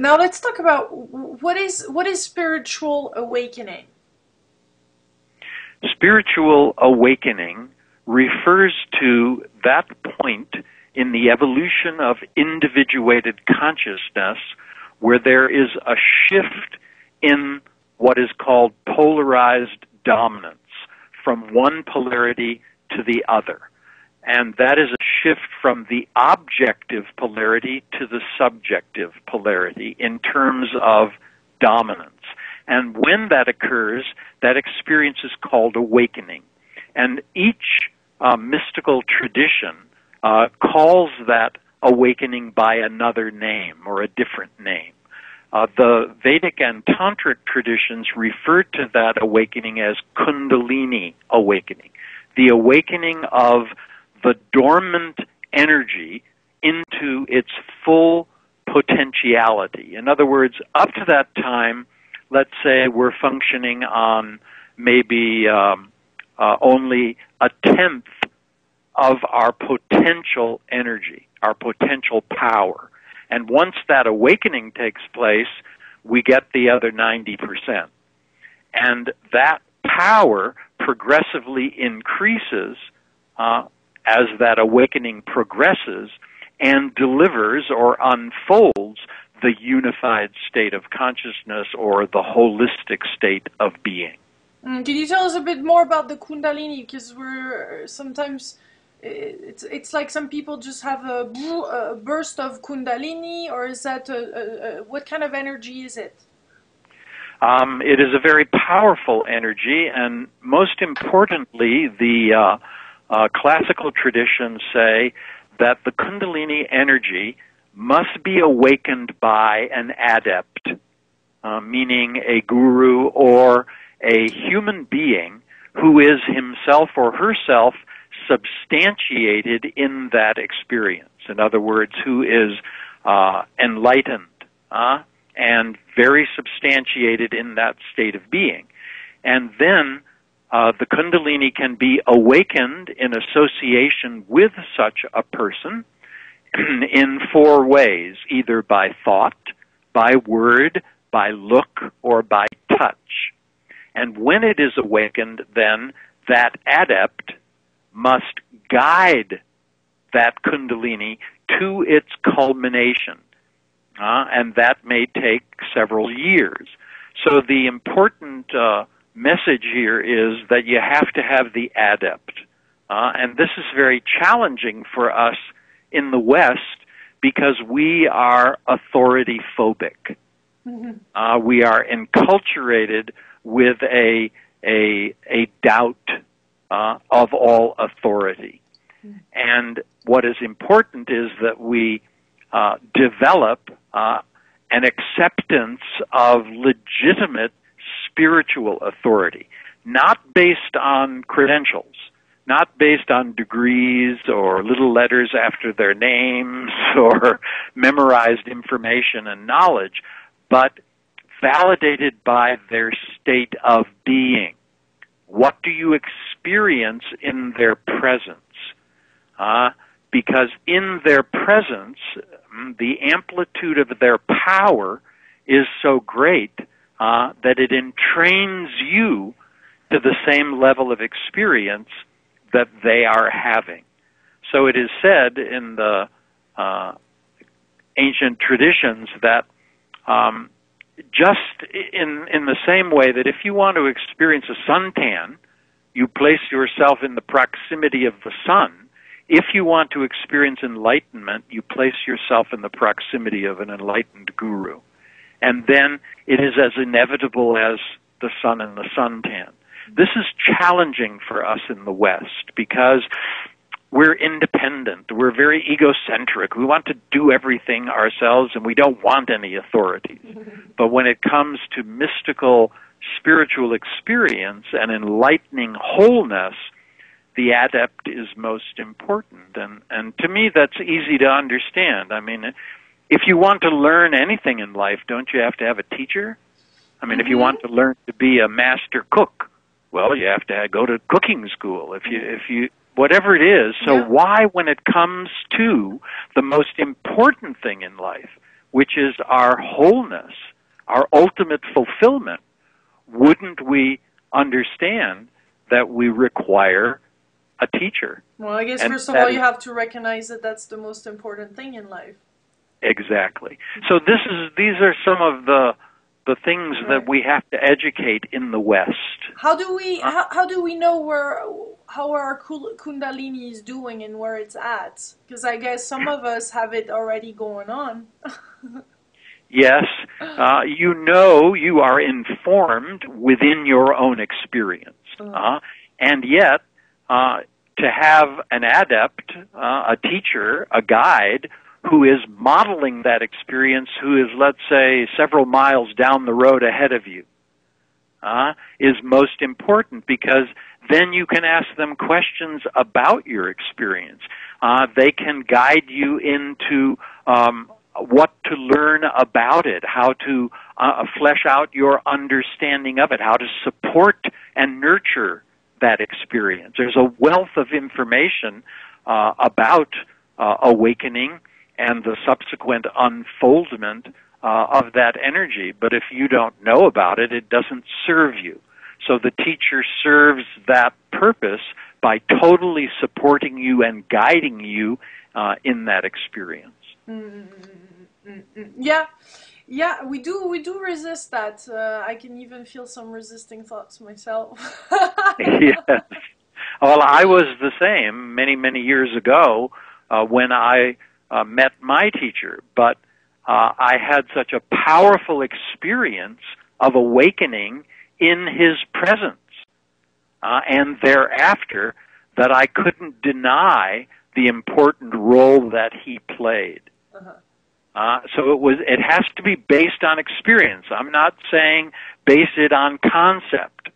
Now let's talk about what is spiritual awakening. Spiritual awakening refers to that point in the evolution of individuated consciousness where there is a shift in what is called polarized dominance from one polarity to the other. And that is a shift from the objective polarity to the subjective polarity in terms of dominance. And when that occurs, that experience is called awakening. And each mystical tradition calls that awakening by another name or a different name. The Vedic and Tantric traditions refer to that awakening as Kundalini awakening, the awakening of the dormant energy into its full potentiality. In other words, up to that time, let's say we're functioning on maybe only a tenth of our potential energy, our potential power. And once that awakening takes place, we get the other 90%. And that power progressively increases as that awakening progresses and delivers or unfolds the unified state of consciousness or the holistic state of being. Can you tell us a bit more about the Kundalini? Because we're sometimes it's like some people just have a burst of Kundalini, or is that what kind of energy is it? It is a very powerful energy, and most importantly, the classical traditions say that the Kundalini energy must be awakened by an adept, meaning a guru or a human being who is himself or herself substantiated in that experience. In other words, who is enlightened and very substantiated in that state of being. And then the Kundalini can be awakened in association with such a person in four ways, either by thought, by word, by look, or by touch. And when it is awakened, then that adept must guide that Kundalini to its culmination. And that may take several years. So the important message here is that you have to have the adept. And this is very challenging for us in the West because we are authority phobic. Mm-hmm. We are enculturated with a doubt of all authority. Mm-hmm. And what is important is that we develop an acceptance of legitimate spiritual authority, not based on credentials, not based on degrees or little letters after their names or memorized information and knowledge, but validated by their state of being. What do you experience in their presence? Because in their presence, the amplitude of their power is so great that it entrains you to the same level of experience that they are having. So it is said in the ancient traditions that just in the same way that if you want to experience a suntan, you place yourself in the proximity of the sun. If you want to experience enlightenment, you place yourself in the proximity of an enlightened guru. And then it is as inevitable as the sun and the suntan. This is challenging for us in the West because we're independent. We're very egocentric. We want to do everything ourselves, and we don't want any authorities. But when it comes to mystical, spiritual experience and enlightening wholeness, the adept is most important. And to me, that's easy to understand. I mean, if you want to learn anything in life, don't you have to have a teacher? I mean, if you want to learn to be a master cook, well, you have to go to cooking school. If you whatever it is. So why, when it comes to the most important thing in life, which is our wholeness, our ultimate fulfillment, wouldn't we understand that we require a teacher? Well, I guess And first of that all, is you have to recognize that that's the most important thing in life. exactly. So these are some of the things Right. that we have to educate in the West. How do we know how our Kundalini is doing and where it's at? Because I guess some of us have it already going on. Yes, you are informed within your own experience. And yet, to have an adept, a teacher, a guide, who is modeling that experience, who is, let's say, several miles down the road ahead of you, is most important, because then you can ask them questions about your experience. They can guide you into what to learn about it, how to flesh out your understanding of it, how to support and nurture that experience. There's a wealth of information about awakening and the subsequent unfoldment of that energy. But if you don't know about it, it doesn't serve you. So the teacher serves that purpose by totally supporting you and guiding you in that experience. Yeah, we do resist that. I can even feel some resisting thoughts myself. Yes. Well, I was the same many years ago when I met my teacher, but I had such a powerful experience of awakening in his presence and thereafter that I couldn't deny the important role that he played. So it has to be based on experience. I'm not saying base it on concept.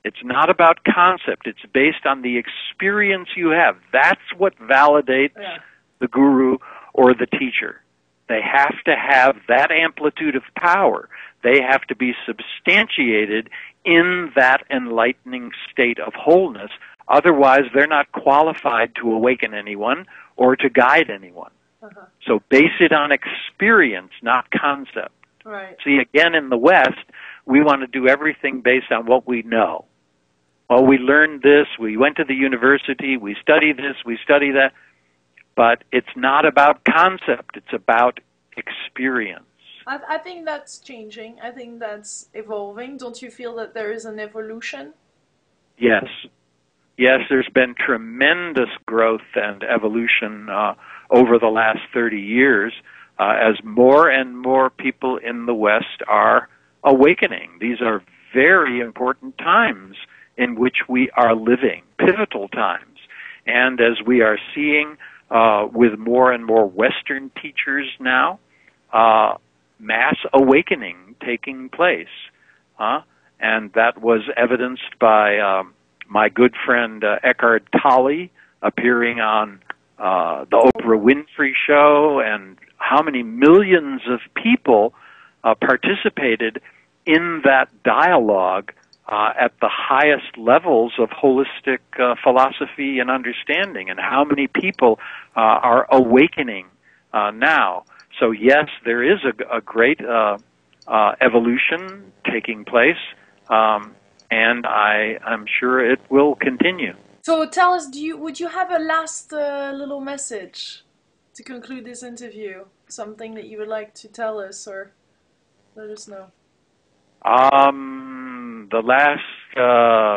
It's not about concept. It's based on the experience you have. That's what validates the guru or the teacher. They have to have that amplitude of power. They have to be substantiated in that enlightening state of wholeness. Otherwise, they're not qualified to awaken anyone or to guide anyone. So base it on experience, not concept. Right. See, again, in the West, we want to do everything based on what we know. Well, we learned this, we went to the university, we study this, we study that, but it's not about concept, it's about experience. I think that's changing. I think that's evolving. Don't you feel that there is an evolution? Yes. Yes, there's been tremendous growth and evolution over the last 30 years as more and more people in the West are awakening. These are very important times in which we are living, pivotal times. And as we are seeing with more and more Western teachers now, mass awakening taking place. And that was evidenced by my good friend Eckhart Tolle appearing on the Oprah Winfrey Show, and how many millions of people participated in that dialogue at the highest levels of holistic philosophy and understanding, and how many people are awakening now. So yes, there is a great evolution taking place, and I'm sure it will continue. So tell us, would you have a last little message to conclude this interview? Something that you would like to tell us or let us know? The last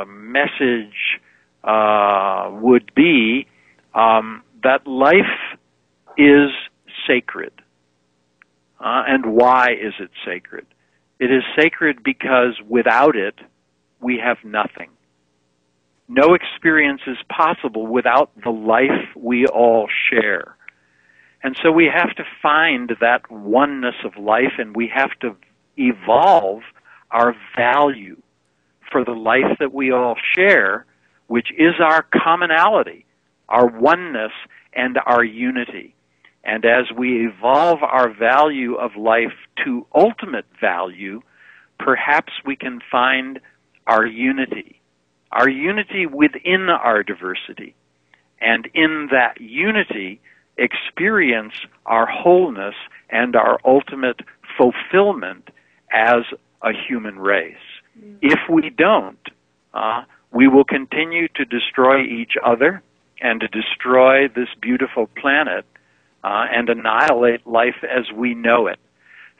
message would be that life is sacred. And why is it sacred? It is sacred because without it, we have nothing. No experience is possible without the life we all share. And so we have to find that oneness of life, and we have to evolve our value for the life that we all share, which is our commonality, our oneness, and our unity. And as we evolve our value of life to ultimate value, perhaps we can find our unity within our diversity. And in that unity experience our wholeness and our ultimate fulfillment as a human race. If we don't, we will continue to destroy each other and to destroy this beautiful planet and annihilate life as we know it.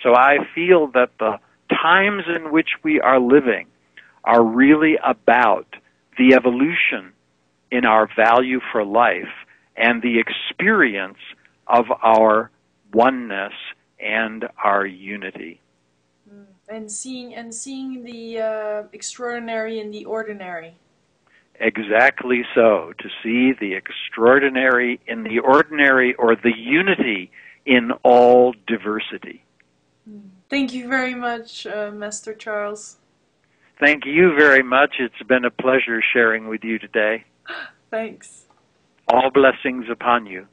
So I feel that the times in which we are living are really about the evolution in our value for life and the experience of our oneness and our unity. And seeing the extraordinary in the ordinary. Exactly so, to see the extraordinary in the ordinary, or the unity in all diversity. Thank you very much, Master Charles. Thank you very much. It's been a pleasure sharing with you today. Thanks. All blessings upon you.